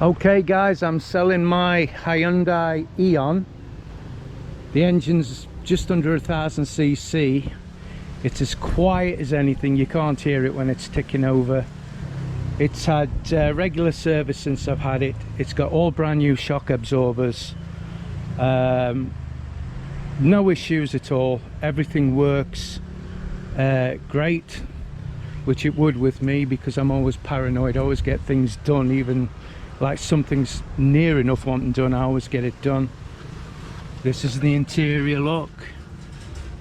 Okay guys, I'm selling my Hyundai Eon. The engine's just under 1000 cc. It's as quiet as anything. You can't hear it when it's ticking over. It's had regular service since I've had it. It's got all brand new shock absorbers. No issues at all. Everything works great, which it would with me because I'm always paranoid. I always get things done, even like something's near enough wanting done, I always get it done. This is the interior look,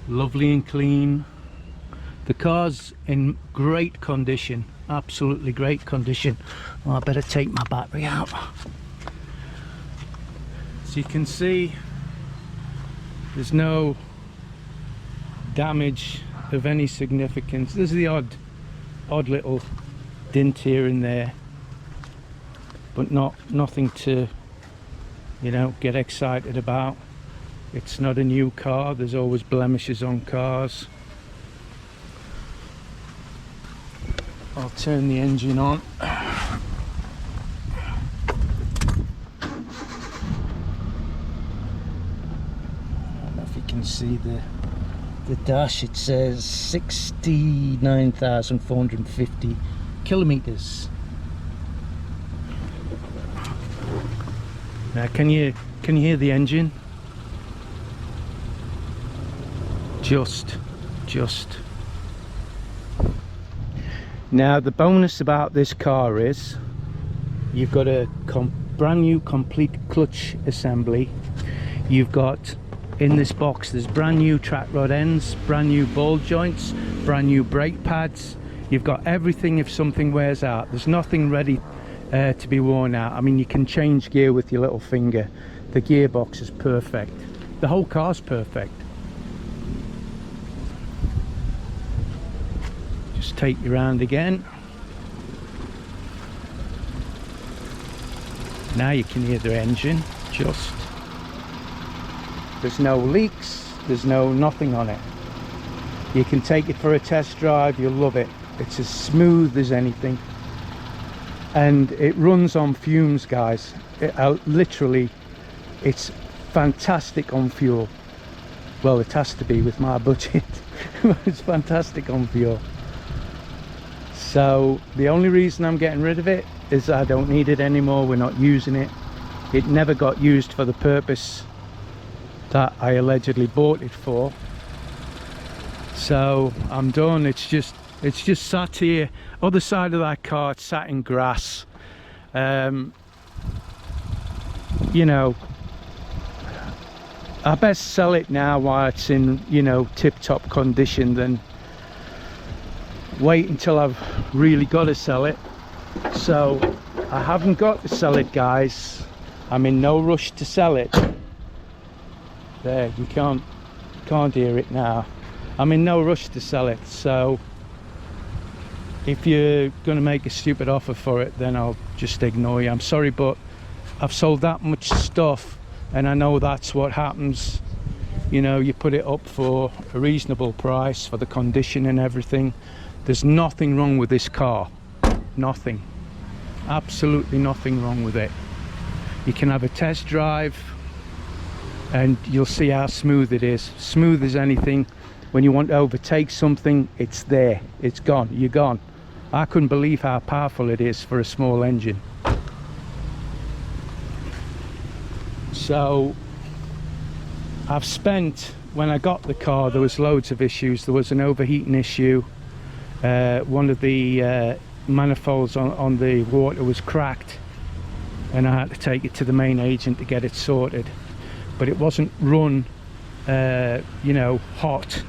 lovely and clean. The car's in great condition, absolutely great condition. Oh, I better take my battery out. So you can see there's no damage of any significance. There's the odd little dint here and there, but nothing to, you know, get excited about. It's not a new car. There's always blemishes on cars. I'll turn the engine on. I don't know if you can see the dash. It says 69,450 kilometers. Now can you hear the engine? Just. Now the bonus about this car is you've got a brand new complete clutch assembly. You've got in this box, there's brand new track rod ends, brand new ball joints, brand new brake pads. You've got everything if something wears out. There's nothing ready to be worn out. I mean, you can change gear with your little finger. The gearbox is perfect. The whole car's perfect. Just take you around again. Now you can hear the engine. Just. There's no leaks. There's nothing on it. You can take it for a test drive. You'll love it. It's as smooth as anything. And it runs on fumes, guys. Literally, it's fantastic on fuel. Well, it has to be with my budget. It's fantastic on fuel. So the only reason I'm getting rid of it is I don't need it anymore. We're not using it. It never got used for the purpose that I allegedly bought it for. So I'm done. It's just sat here. Other side of that car, it's sat in grass. You know, I best sell it now while it's in, you know, tip-top condition than wait until I've really got to sell it. So I haven't got to sell it, guys. I'm in no rush to sell it. There, you can't hear it now. I'm in no rush to sell it. So if you're going to make a stupid offer for it, then I'll just ignore you. I'm sorry, but I've sold that much stuff, and I know that's what happens. You know, you put it up for a reasonable price for the condition and everything. There's nothing wrong with this car. Nothing. Absolutely nothing wrong with it. You can have a test drive and you'll see how smooth it is. Smooth as anything. When you want to overtake something, it's there. It's gone. You're gone. I couldn't believe how powerful it is for a small engine. So I've spent, when I got the car, there was loads of issues. There was an overheating issue. One of the manifolds on the water was cracked, and I had to take it to the main agent to get it sorted. But it wasn't run, you know, hot.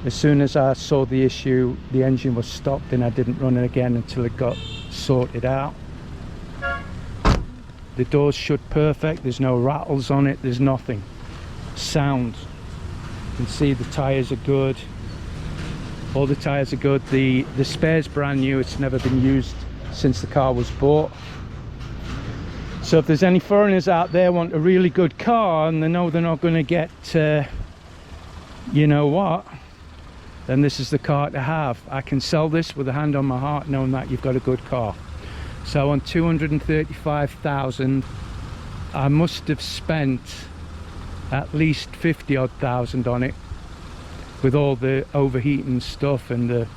As soon as I saw the issue, the engine was stopped, and I didn't run it again until it got sorted out. The doors shut perfect. There's no rattles on it. There's nothing. Sound. You can see the tyres are good. All the tyres are good. The spare's brand new. It's never been used since the car was bought. So if there's any foreigners out there want a really good car and they know they're not going to get you know what, then this is the car to have. I can sell this with a hand on my heart knowing that you've got a good car. So on 235,000, I must have spent at least 50 odd thousand on it, with all the overheating stuff, and the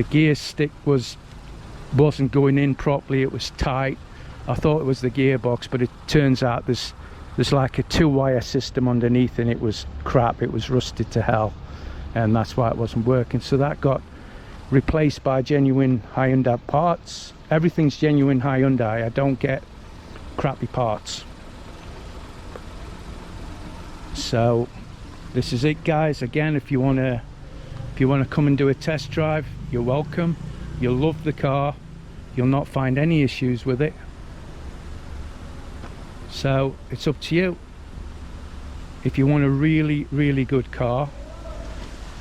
gear stick wasn't going in properly. It was tight. I thought it was the gearbox, but it turns out there's like a 2-wire system underneath, and it was crap. It was rusted to hell, and that's why it wasn't working. So that got replaced by genuine Hyundai parts. Everything's genuine Hyundai. I don't get crappy parts. So this is it, guys. Again, if you want to come and do a test drive, you're welcome. You'll love the car. You'll not find any issues with it. So it's up to you. If you want a really, really good car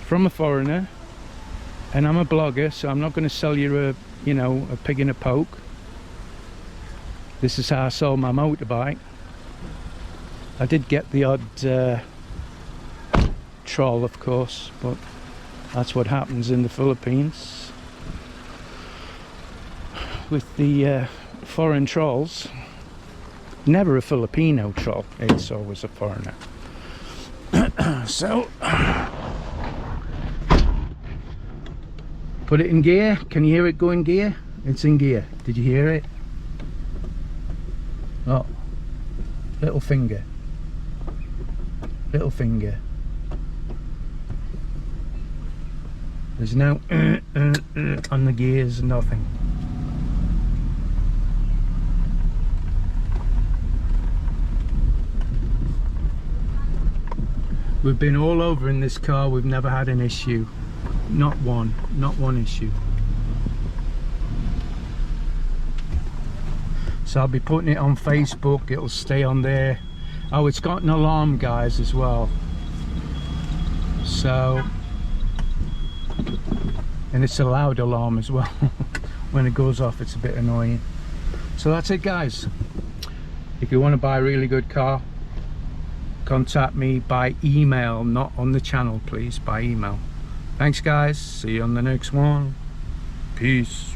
from a foreigner, and I'm a blogger, so I'm not going to sell you a pig in a poke. This is how I sold my motorbike. I did get the odd troll, of course, but that's what happens in the Philippines with the foreign trolls. Never a Filipino troll, it's always a foreigner. So put it in gear. Can you hear it go in gear? It's in gear. Did you hear it? Oh, little finger. Little finger. There's no on the gears, nothing. We've been all over in this car. We've never had an issue. Not one issue. So I'll be putting it on Facebook. It'll stay on there. Oh, it's got an alarm, guys, as well. So, and it's a loud alarm as well. When it goes off, it's a bit annoying. So that's it, guys. If you want to buy a really good car, contact me by email, not on the channel, please, by email. Thanks, guys. See you on the next one. Peace.